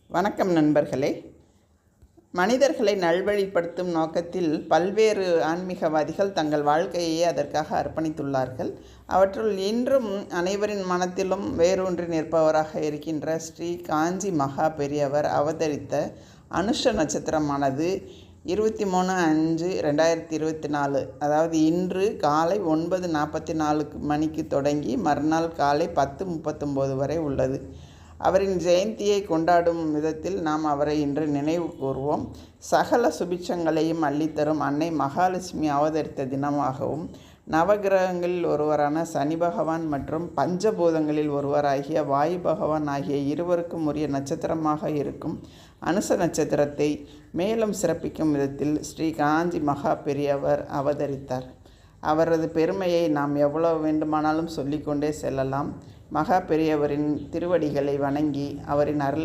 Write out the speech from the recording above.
வணக்கம் நண்பர்களே. மனிதர்களை நல்வழிப்படுத்தும் நோக்கத்தில் பல்வேறு ஆன்மீகவாதிகள் தங்கள் வாழ்க்கையை அதற்காக அர்ப்பணித்துள்ளார்கள். அவற்றுள் இன்றும் அனைவரின் மனத்திலும் வேரூன்றி நிற்பவராக இருக்கின்ற ஸ்ரீ காஞ்சி மகா பெரியவர் அவதரித்த அனுஷ நட்சத்திரமானது 23/5/2024 அதாவது இன்று காலை 9:44 மணிக்கு தொடங்கி மறுநாள் காலை 10:39 வரை உள்ளது. அவரின் ஜெயந்தியை கொண்டாடும் விதத்தில் நாம் அவரை இன்று நினைவு கூர்வோம். சகல சுபிட்சங்களையும் அள்ளித்தரும் அன்னை மகாலட்சுமி அவதரித்த தினமாகவும், நவகிரகங்களில் ஒருவரான சனி பகவான் மற்றும் பஞ்சபூதங்களில் ஒருவராகிய வாயு பகவான் ஆகிய இருவருக்கும் உரிய நட்சத்திரமாக இருக்கும் அனுச நட்சத்திரத்தை மேலும் சிறப்பிக்கும் விதத்தில் ஸ்ரீ காஞ்சி மகா பெரியவர் அவதரித்தார். அவரது பெருமையை நாம் எவ்வளவு வேண்டுமானாலும் சொல்லிக்கொண்டே செல்லலாம். மகா பெரியவரின் திருவடிகளை வணங்கி அவரின் அருள்